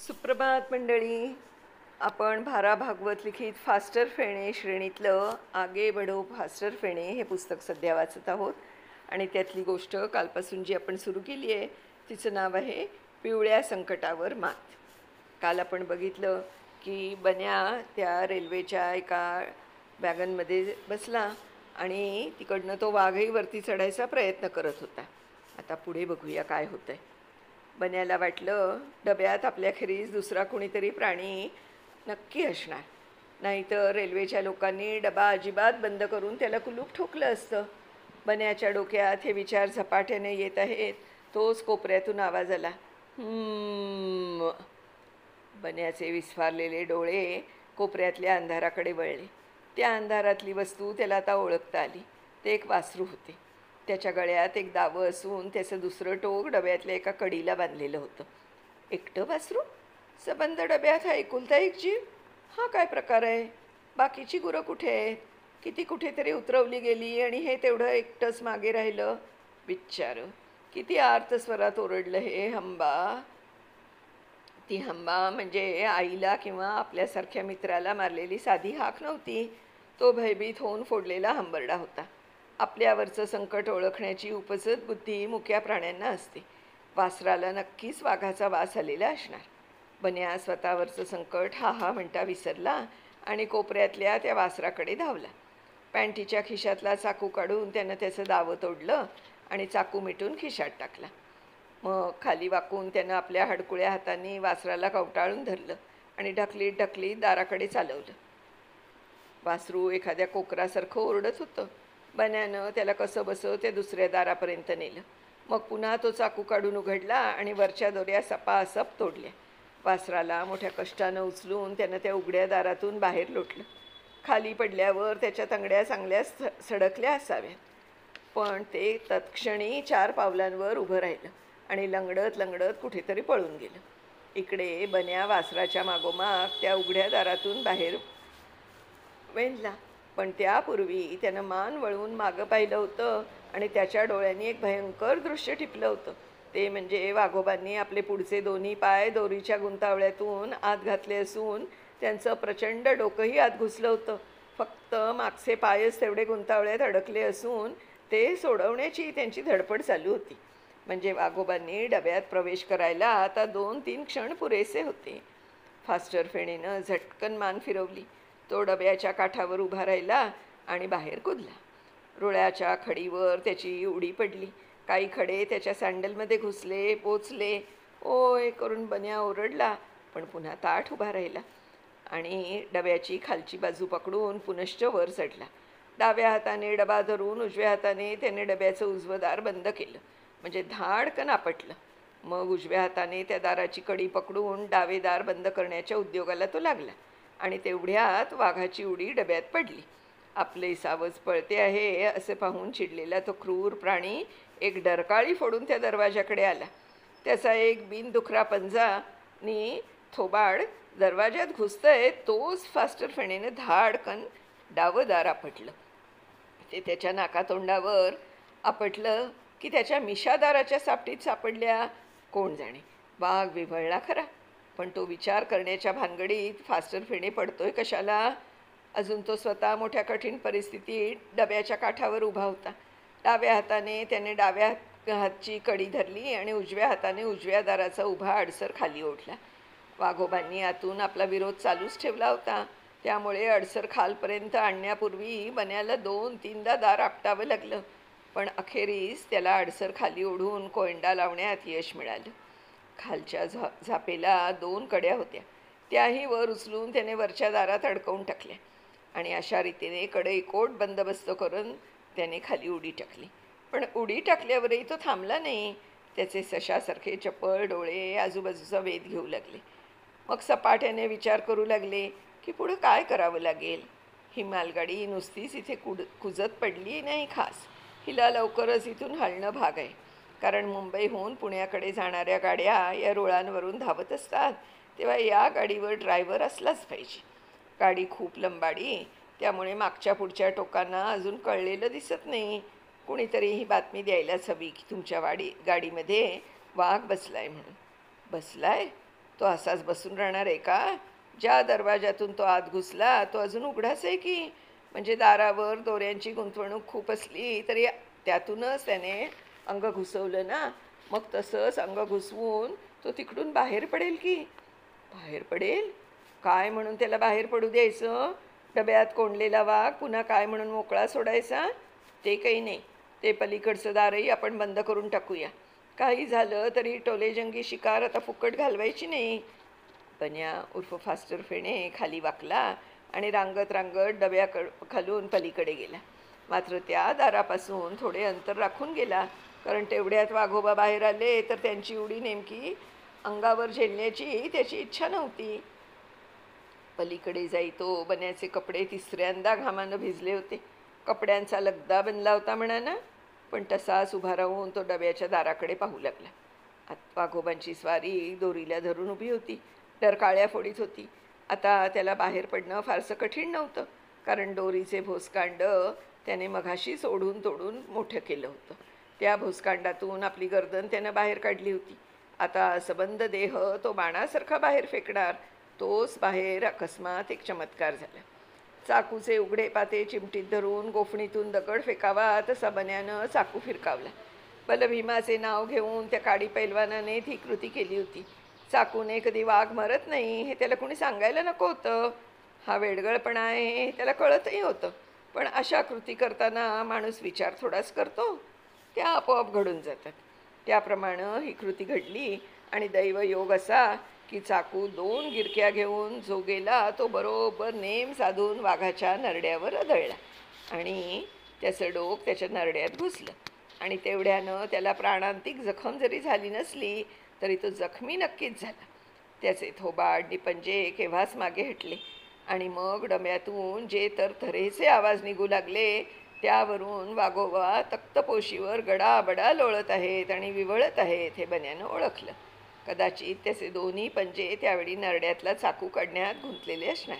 सुप्रभात मंडळी. आपण भारा भागवत लिखित फास्टर फेणे श्रेणीतलं आगे बढो फास्टर फेणे हे पुस्तक सध्या वाचत आहोत. आणि त्यातली गोष्ट कालपासून जी आपण सुरू केली आहे तिचं नाव आहे पिवळ्या संकटावर मात. काल आपण बघितलं की बन्या त्या रेल्वेच्या एका वॅगनमध्ये बसला आणि तिकडनं तो वाघही वरती चढायचा प्रयत्न करत होता. आता पुढे बघूया काय होतं आहे. बन्याला वाटलं डब्यात आपल्याखेरीज दुसरा कोणीतरी प्राणी नक्की असणार, नाहीतर रेल्वेच्या लोकांनी डबा अजिबात बंद करून त्याला कुलूप ठोकलं असतं. बन्याच्या डोक्यात हे विचार झपाट्याने येत आहेत. तोच कोपऱ्यातून आवाज आला, बन्याचे विस्फारलेले डोळे कोपऱ्यातल्या अंधाराकडे वळले. त्या अंधारातली वस्तू त्याला आता ओळखता आली. ते एक वासरू होते. त्याच्या गळ्यात एक दावं असून त्याचं दुसरं टोक डब्यातल्या एका कडीला बांधलेलं होतं. एकटं वासरू सबंध डब्यात, हा एकुलता एक जीव, हा काय प्रकार आहे? बाकीची गुरं कुठे आहेत? किती कुठेतरी उतरवली गेली आणि हे तेवढं एकटंच मागे राहिलं. बिच्चार किती आर्त स्वरात ओरडलं हे हंबा. ती हंबा म्हणजे आईला किंवा आपल्यासारख्या मित्राला मारलेली साधी हाक नव्हती. तो भयभीत होऊन फोडलेला हंबरडा होता. आपल्यावरचं संकट ओळखण्याची उपजत बुद्धी मुक्या प्राण्यांना असते. वासराला नक्कीच वाघाचा वास आलेला असणार. बन्या स्वतःवरचं संकट हा म्हणता विसरला आणि कोपऱ्यातल्या त्या वासराकडे धावला. पॅन्टीच्या खिशातला चाकू काढून त्यानं त्याचं दावं तोडलं आणि चाकू मिटून खिशात टाकला. मग खाली वाकून त्यानं आपल्या हडकुळ्या हातांनी वासराला कवटाळून धरलं आणि ढकलीत ढकलीत दाराकडे चालवलं. वासरू एखाद्या कोकरासारखं ओरडत होतं. बन्यानं त्याला कसं बसं ते दुसऱ्या दारापर्यंत नेलं. मग पुन्हा तो चाकू काढून उघडला आणि वरच्या दोऱ्या सपासप तोडल्या. वासराला मोठ्या कष्टानं उचलून त्यानं त्या उघड्या दारातून बाहेर लोटलं. खाली पडल्यावर त्याच्या तंगड्या चांगल्या सडकल्या असाव्यात, पण ते तत्क्षणी 4 पावलांवर उभं राहिलं आणि लंगडत लंगडत कुठेतरी पळून गेलं. इकडे बन्या वासराच्या मागोमाग त्या उघड्या दारातून बाहेर वेंधला. पण त्यापूर्वी त्यानं मान वळवून मागं पाहिलं होतं आणि त्याच्या डोळ्यांनी एक भयंकर दृश्य टिपलं होतं. ते म्हणजे वाघोबांनी आपले पुढचे दोन्ही पाय दोरीच्या गुंतावळ्यातून आत घातले असून त्यांचं प्रचंड डोकंही आत घुसलं होतं. फक्त मागचे पायच तेवढे गुंतावळ्यात अडकले असून ते सोडवण्याची त्यांची धडपड चालू होती. म्हणजे वाघोबांनी डब्यात प्रवेश करायला आता 2-3 क्षण पुरेसे होते. फास्टर फेणेनं झटकन मान फिरवली. तो डब्याच्या काठावर उभा राहिला आणि बाहेर कुदला. रुळाच्या खडीवर त्याची उडी पडली. काही खडे त्याच्या सँडलमध्ये घुसले, पोचले. ओय करून बन्या ओरडला, पण पुन्हा ताठ उभा राहिला आणि डब्याची खालची बाजू पकडून पुनश्च वर चढला. डाव्या हाताने डबा धरून उजव्या हाताने त्याने डब्याचं उजवं दार बंद केलं, म्हणजे धाडकन आपटलं. मग उजव्या हाताने त्या दाराची कडी पकडून डावे दार बंद करण्याच्या उद्योगाला तो लागला आणि तेवढ्यात वाघाची उडी डब्यात पडली. आपले सावज पळते आहे असे पाहून चिडलेला तो क्रूर प्राणी एक डरकाळी फोडून त्या दरवाजाकडे आला. त्याचा एक बिनदुखरा पंजानी थोबाड दरवाजात घुसतंय तोच फास्टर फेणेनं धाडकन डावं दार आपटलं. ते त्याच्या नाकातोंडावर आपटलं की त्याच्या मिशादाराच्या सापटीत सापडल्या कोण जाणे. वाघ विव्हळला खरा, पण तो विचार करण्याच्या भानगडीत फास्टर फेणे पडतोय कशाला. अजून तो स्वतः मोठ्या कठीण परिस्थितीत डब्याच्या काठावर उभा होता. डाव्या हाताने त्याने डाव्या हातची कडी धरली आणि उजव्या हाताने उजव्या दाराचा उभा अडसर खाली ओढला. वाघोबांनी आतून आपला विरोध चालूच ठेवला होता, त्यामुळे अडसर खालपर्यंत आणण्यापूर्वी बन्याला 2-3दा दार आपटावं लागलं. पण अखेरीस त्याला अडसर खाली ओढून कोयंडा लावण्यात यश मिळालं. खालच्या झापेला 2 कड्या होत्या, त्याही वर उचलून त्याने वरच्या दारात अडकवून टाकल्या आणि अशा रीतीने कडेकोट बंदोबस्त करून त्याने खाली उडी टाकली. पण उडी टाकल्यावरही तो थांबला नाही. त्याचे सशासारखे चपळ डोळे आजूबाजूचा वेध घेऊ लागले. मग सपाट्याने विचार करू लागले की पुढं काय करावं लागेल. ही मालगाडी नुसतीच इथे कुजत पडली नाही खास, हिला लवकरच इथून हलणं भाग आहे. कारण मुंबईहून पुण्याकडे जाणाऱ्या गाड्या या रुळांवरून धावत असतात, तेव्हा या गाडीवर ड्रायव्हर असलाच पाहिजे. गाडी खूप लंबाडी, त्यामुळे मागच्या पुढच्या टोकांना अजून कळलेलं दिसत नाही. कुणीतरी ही बातमी द्यायलाच हवी की तुमच्या गाडीमध्ये वाघ बसलाय म्हणून. बसलाय? तो असाच बसून राहणार आहे का? ज्या दरवाजातून तो आत घुसला तो अजून उघडाच आहे की. म्हणजे दारावर दोऱ्यांची गुंतवणूक खूप असली तरी त्यातूनच त्याने अंग घुसवलं ना. मग तसंच अंग घुसवून तो तिकडून बाहेर पडेल की. बाहेर पडेल? काय म्हणून त्याला बाहेर पडू द्यायचं? डब्यात कोंडलेला वाघ पुन्हा काय म्हणून मोकळा सोडायचा? ते काही नाही. ते पलीकडचं दारही आपण बंद करून टाकूया. काही झालं तरी टोलेजंगी शिकार आता फुकट घालवायची नाही. बन्या उर्फ फास्टर फेणे खाली वाकला आणि रांगत रांगत खालून पलीकडे गेला. मात्र त्या दारापासून थोडे अंतर राखून गेला, कारण तेवढ्यात वाघोबा बाहेर आले तर त्यांची उडी नेमकी अंगावर झेलण्याची त्याची इच्छा नव्हती. पलीकडे जाई तो बन्याचे कपडे तिसऱ्यांदा घामानं भिजले होते. कपड्यांचा लगदा बनला होता म्हणा ना. पण तसाच उभा राहून तो डब्याच्या दाराकडे पाहू लागला. वाघोबांची स्वारी दोरीला धरून उभी होती. काळ्या फोडीत होती. आता त्याला बाहेर पडणं फारसं कठीण नव्हतं, कारण दोरीचे भोसकांड त्याने मघाशीच ओढून तोडून मोठं केलं होतं. त्या भोसकांडातून आपली गर्दन त्यानं बाहेर काढली होती. आता सबंध देह तो बाणासारखा बाहेर फेकणार. तोच बाहेर अकस्मात एक चमत्कार झाला. चाकूचे उघडे पाते चिमटीत धरून गोफणीतून दगड फेकावा तसा बन्यानं चाकू फिरकावला. बलभीमाचे नाव घेऊन त्या काडी पैलवानाने ती कृती केली होती. चाकूने कधी वाघ मरत नाही हे त्याला कोणी सांगायला नको होतं. हा वेडगळपणा आहे हे त्याला कळतही होतं. पण अशा कृती करताना माणूस विचार थोडाच करतो. त्या आपोआप घडून जातात. त्याप्रमाणे ही कृती घडली आणि दैवयोग असा की चाकू 2 गिरक्या घेऊन जो गेला तो बरोबर नेम साधून वाघाच्या नरड्यावर आदळला आणि त्याचं डोक त्याच्या नरड्यात घुसलं. आणि तेवढ्यानं त्याला प्राणांतिक जखम जरी झाली नसली तरी तो जखमी नक्कीच झाला. त्याचे थोबाड निपंजे केव्हाच मागे हटले आणि मग डब्यातून जे तर थरेचे आवाज निघू लागले त्यावरून वाघोबा तक्तपोशीवर गडाबडा लोळत आहेत आणि विवळत आहेत हे बन्यानं ओळखलं. कदाचित त्याचे दोन्ही पंजे त्यावेळी नरड्यातला चाकू काढण्यात गुंतलेले असणार.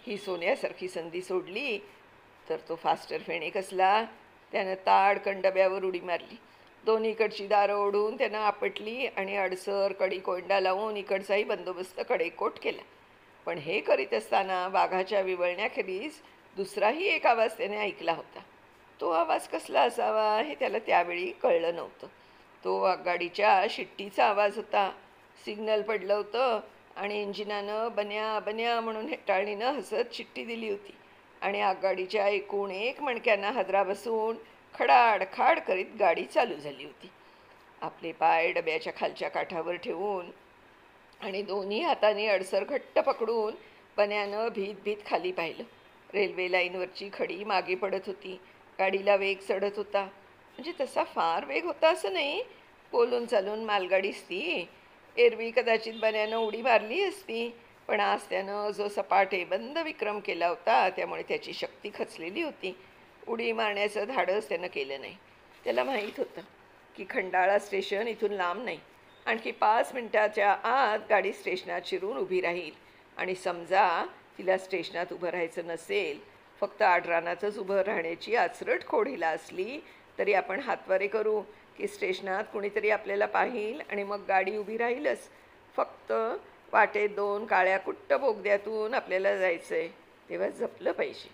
ही सोन्यासारखी संधी सोडली तर तो फास्टर फेणे कसला. त्यानं ताडकन डब्यावर उडी मारली. दोन्हीकडची दारं ओढून त्यानं आपटली आणि अडसर कडी कोंडा लावून इकडचाही बंदोबस्त कडेकोट केला. पण हे करीत असताना वाघाच्या विवळण्याखेरीज दुसराही एक आवाज त्याने ऐकला होता. तो आवाज कसला असावा हे त्याला त्यावेळी कळलं नव्हतं. तो आगगाडीच्या शिट्टीचा आवाज होता. सिग्नल पडलं होतं आणि इंजिनानं बन्या बन्या म्हणून हेटाळणीनं हसत शिट्टी दिली होती आणि आगगाडीच्या एकूण एक मणक्यांना हादरा बसून खडाडखाड करीत गाडी चालू झाली होती. आपले पाय डब्याच्या खालच्या काठावर ठेवून आणि दोन्ही हातांनी अडसर घट्ट पकडून बन्यानं भीत भीत खाली पाहिलं. रेल्वे लाईनवरची खडी मागे पडत होती. गाडीला वेग चढत होता. म्हणजे तसा फार वेग होता असं नाही. बोलून चालून मालगाडीच ती. एरवी कदाचित बन्यानं उडी मारली असती, पण आज त्यानं जो सपाटे बंद विक्रम केला होता त्यामुळे त्याची शक्ती खचलेली होती. उडी मारण्याचं धाडस त्यानं केलं नाही. त्याला माहीत होतं की खंडाळा स्टेशन इथून लांब नाही. आणखी 5 मिनिटाच्या आत गाडी स्टेशनात शिरून उभी राहील आणि समजा तिला स्टेशनात उभं राहायचं नसेल, फक्त आडरानातच उभं राहण्याची आचरट खोडीला असली तरी आपण हातवारे करू की स्टेशनात कुणीतरी आपल्याला पाहील आणि मग गाडी उभी राहीलच. फक्त वाटेत 2 काळ्या कुट्ट बोगद्यातून आपल्याला जायचं आहे, तेव्हा जपलं पाहिजे.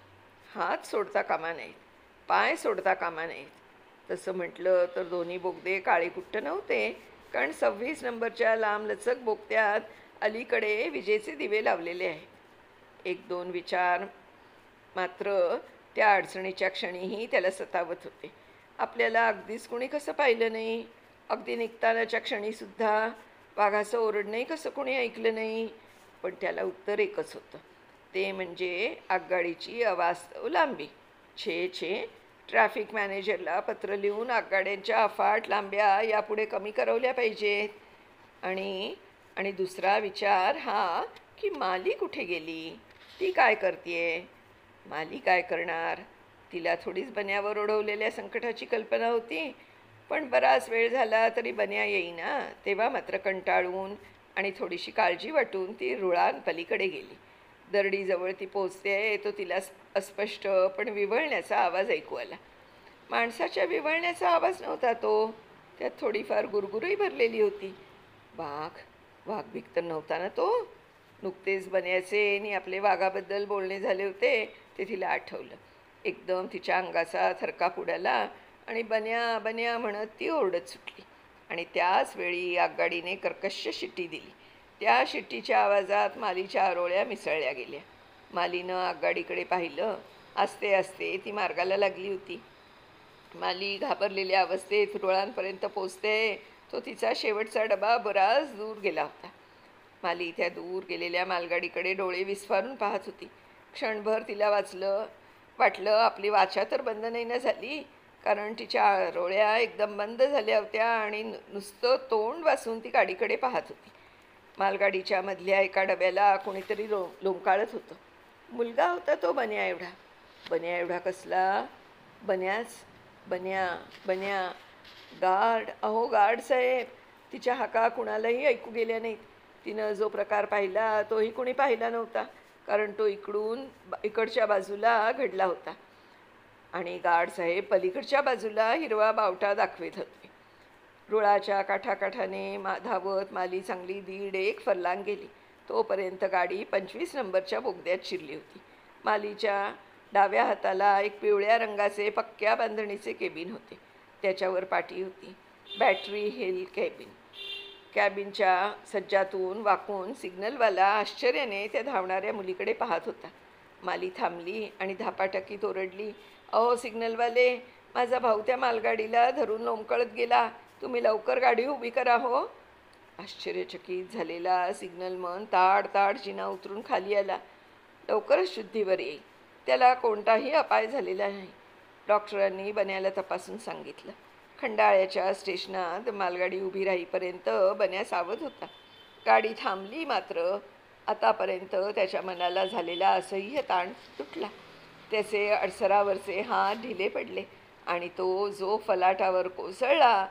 हात सोडता कामा नाहीत, पाय सोडता कामा नाहीत. तसं म्हटलं तर दोन्ही बोगदे काळे कुट्ट नव्हते, कारण 26 नंबरच्या लांबलचक बोगद्यात अलीकडे विजेचे दिवे लावलेले आहेत. 1-2 विचार मात्र त्या अडचणीच्या क्षणीही त्याला सतावत होते. आपल्याला अगदीच कोणी कसं पाहिलं नाही. अगदी निघतानाच्या क्षणीसुद्धा वाघाचं ओरडणंही कसं कोणी ऐकलं नाही. पण त्याला उत्तर एकच होतं, ते म्हणजे आगगाडीची अवास्तव लांबी. छे छे, ट्रॅफिक मॅनेजरला पत्र लिहून आगगाड्यांच्या अफाट लांब्या यापुढे कमी करवल्या पाहिजेत. आणि दुसरा विचार हा की माली कुठे गेली, ती काय करते. माली काय करणार, तिला थोडीच बन्यावर ओढवलेल्या संकटाची कल्पना होती. पण बराच वेळ झाला तरी बन्या येईना, तेव्हा मात्र कंटाळून आणि थोडीशी काळजी वाटून ती रुळान पलीकडे गेली. दरडीजवळ ती पोचते तो तिला अस्पष्ट पण विव्हळण्याचा आवाज ऐकू आला. माणसाच्या विव्हळण्याचा आवाज नव्हता तो, त्यात थोडीफार गुरगुरही भरलेली होती. वाघ वाघ तर नव्हता ना तो. नुकतेच बन्याचे आणि आपले वाघाबद्दल बोलणे झाले होते ते तिला आठवलं. एकदम तिच्या अंगाचा थरकाप उडाला आणि बन्या बन्या म्हणत ती ओरडत सुटली. आणि त्याच वेळी आगगाडीने कर्कश शिट्टी दिली. त्या शिट्टीच्या आवाजात मालीच्या आरोळ्या मिसळल्या गेल्या. मालीनं आगगाडीकडे पाहिलं. आस्ते आस्ते ती मार्गाला लागली होती. माली घाबरलेल्या अवस्थेत रुळांपर्यंत पोचते तो तिचा शेवटचा डबा बराच दूर गेला होता. माली त्या दूर गेलेल्या मालगाडीकडे डोळे विस्फारून पाहत होती. क्षणभर तिला वाटलं आपली वाचा तर बंद नाही ना झाली, कारण तिच्या आरोळ्या एकदम बंद झाल्या होत्या आणि नुसतं तोंड वासून ती गाडीकडे पाहत होती. मालगाडीच्या मधल्या एका डब्याला कोणीतरी लोंबकाळत होतं. मुलगा होता तो बन्या एवढा. बन्या एवढा कसला? बन्या बन्या गार्ड, अहो गार्ड साहेब. तिच्या हाका कुणालाही ऐकू गेल्या नाहीत. तिनं जो प्रकार पाहिला तोही कोणी पाहिला नव्हता, कारण तो इकडच्या बाजूला घडला होता आणि गार्ड साहेब पलीकडच्या बाजूला हिरवा बावटा दाखवित होते. रुळाच्या काठाकाठाने धावत माली चांगली 1.5 फरलांग गेली. तोपर्यंत गाडी 25 नंबरच्या बोगद्यात शिरली होती. मालीच्या डाव्या हाताला एक पिवळ्या रंगाचे पक्क्या बांधणीचे केबिन होते. त्याच्यावर पाटी होती. Battery hill cabin. कॅबिनच्या सज्जातून वाकून सिग्नलवाला आश्चर्याने त्या धावणाऱ्या मुलीकडे पाहत होता. माली थांबली आणि धापाटकीत ओरडली, अहो सिग्नलवाले, माझा भाऊ त्या मालगाडीला धरून लोंबकळत गेला. तुम्ही लवकर गाडी उभी करा हो. आश्चर्यचकित झालेला सिग्नलमन ताड जिना उतरून खाली आला. लवकरच शुद्धीवर येईल. त्याला कोणताही अपाय झालेला नाही. डॉक्टरांनी बन्याला तपासून सांगितलं. खंडाळ्याच्या स्टेशनात मालगाडी उभी राहीपर्यंत बन्या सावध होता. गाडी थांबली मात्र आतापर्यंत त्याच्या मनाला झालेला असह्य ताण तुटला. त्याचे अडसरावरचे हात ढिले पडले आणि तो जो फलाटावर कोसळला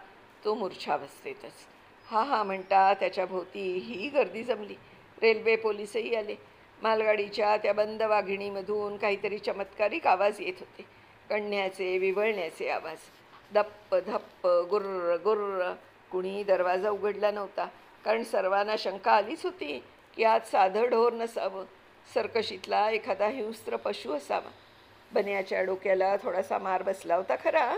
तो मूर्छावस्थेतच. हा म्हणता त्याच्या भोवती ही गर्दी जमली. रेल्वे पोलीसही आले. मालगाडीच्या त्या बंद वाघिणीमधून काहीतरी चमत्कारिक आवाज येत होते. कण्ण्याचे विव्हळण्याचे आवाज. धप्प धप्प गुर्र गुर्र. कुणी दरवाजा उघडला नव्हता, कारण सर्वांना शंका आलीच होती की आज साधं ढोर नसावं, सर्कशीतला एखादा हिंस्त्र पशु असावा. बन्याच्या डोक्याला थोडासा मार बसला होता खरा,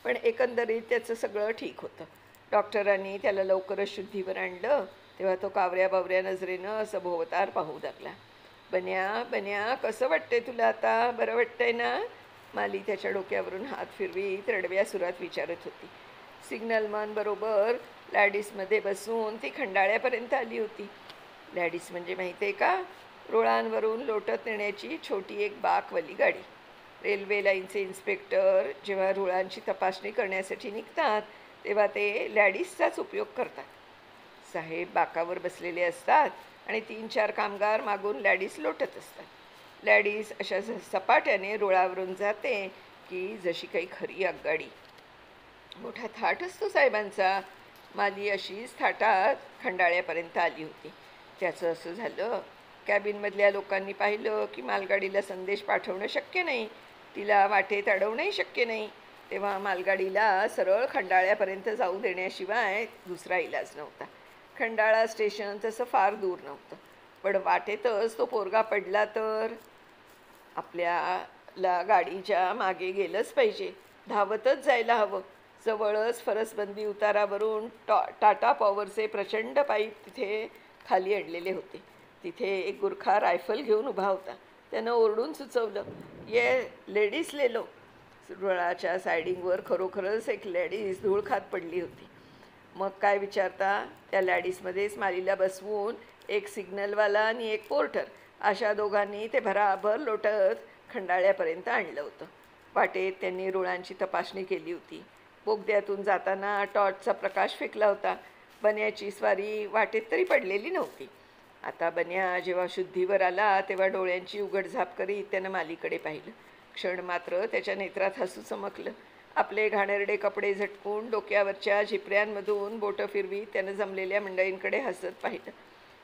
पण एकंदरीत त्याचं सगळं ठीक होतं. डॉक्टरांनी त्याला लवकरच शुद्धीवर आणलं तेव्हा तो कावऱ्या बावऱ्या नजरेनं असं भोवतार पाहू लागला. बन्या कसं वाटतंय तुला आता? बरं वाटतंय ना? माली त्याच्या डोक्यावरून हात फिरवीत रडव्या सुरात विचारत होती. सिग्नलमन बरोबर लॅडीसमध्ये बसून ती खंडाळ्यापर्यंत आली होती. लॅडीस म्हणजे माहिती आहे का? रुळांवरून लोटत नेण्याची छोटी एक बाकवाली गाडी. रेल्वे लाईनचे इन्स्पेक्टर जेव्हा रुळांची तपासणी करण्यासाठी निघतात तेव्हा ते लॅडीसचाच उपयोग करतात. साहेब बाकावर बसलेले असतात आणि 3-4 कामगार मागून लॅडीस लोटत असतात. लॅडीस अशा सपाट्याने रुळावरून जाते की जशी काही खरी आगगाडी. मोठा थाट असतो साहेबांचा. माली अशीच थाटात खंडाळ्यापर्यंत आली होती. त्याचं असं झालं, कॅबिनमधल्या लोकांनी पाहिलं की मालगाडीला संदेश पाठवणं शक्य नाही, तिला वाटेत अडवणंही शक्य नाही. तेव्हा मालगाडीला सरळ खंडाळ्यापर्यंत जाऊ देण्याशिवाय दुसरा इलाज नव्हता. खंडाळा स्टेशन तसं फार दूर नव्हतं, पण वाटेतच तो पोरगा पडला तर आपल्याला गाडीच्या मागे गेलंच पाहिजे. धावतच जायला हवं. जवळच फरसबंदी उतारावरून टाटा पॉवरचे प्रचंड पाईप तिथे खाली आणलेले होते. तिथे एक गुरखा रायफल घेऊन उभा होता. त्यानं ओरडून सुचवलं, ये लेडीज ले लो. रुळाच्या सायडिंगवर खरोखरच एक लेडीज धूळ खात पडली होती. मग काय विचारता, त्या लॅडीसमध्येच मालीला बसवून एक सिग्नलवाला आणि एक पोर्टर अशा दोघांनी ते भराभर लोटत खंडाळ्यापर्यंत आणलं होतं. वाटेत त्यांनी रुळांची तपासणी केली होती. बोगद्यातून जाताना टॉर्चचा प्रकाश फेकला होता. बन्याची स्वारी वाटेत तरी पडलेली नव्हती. आता बन्या जेव्हा शुद्धीवर आला तेव्हा डोळ्यांची उघडझाप करीत त्यानं मालीकडे पाहिलं. क्षण मात्र त्याच्या नेत्रात हसू चमकलं. आपले घाणेरडे कपडे झटकून डोक्यावरच्या झिपऱ्यांमधून बोटं फिरवीत त्यानं जमलेल्या मंडळींकडे हसत पाहिलं.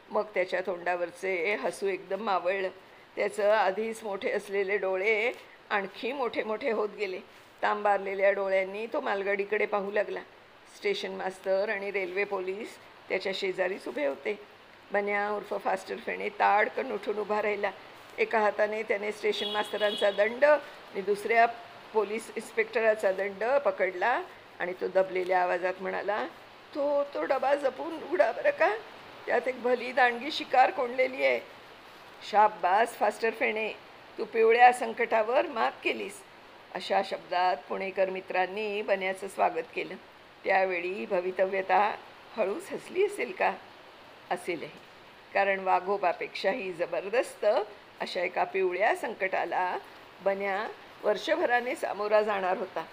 मग त्याच्या तोंडावरचे हसू एकदम मावळलं. त्याचं आधीच मोठे असलेले डोळे आणखी मोठे मोठे होत गेले. तांबारलेल्या डोळ्यांनी तो मालगाडीकडे पाहू लागला. स्टेशन मास्तर आणि रेल्वे पोलीस त्याच्या शेजारीच उभे होते. बन्या उर्फ फास्टर फेणे ताडकन उठून उभा राहिला. एका हाताने त्याने स्टेशन मास्तरांचा दंड आणि दुसऱ्या पोलीस इन्स्पेक्टराचा दंड पकडला आणि तो दबलेल्या आवाजात म्हणाला, तो डबा जपून उघडा बरं का, त्यात एक भली दांडगी शिकार कोंडलेली आहे. शाब्बास फास्टर फेणे, तू पिवळ्या संकटावर मात केलीस. अशा शब्दात पुणेकर मित्रांनी बन्याचं स्वागत केलं. त्यावेळी भवितव्यता हळूच हसली असेल का? असेलही, कारण वाघोबापेक्षाही जबरदस्त अशा एका पिवळ्या संकटाला बन्या वर्षभराने सामोरा जाणार होता.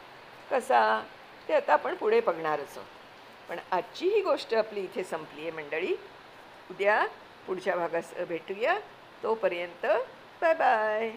कसा, ते आता आपण पुढे बघणारच आहोत. पण आजची ही गोष्ट आपली इथे संपली आहे मंडळी. उद्या पुढच्या भागास भेटूया. तोपर्यंत बाय बाय.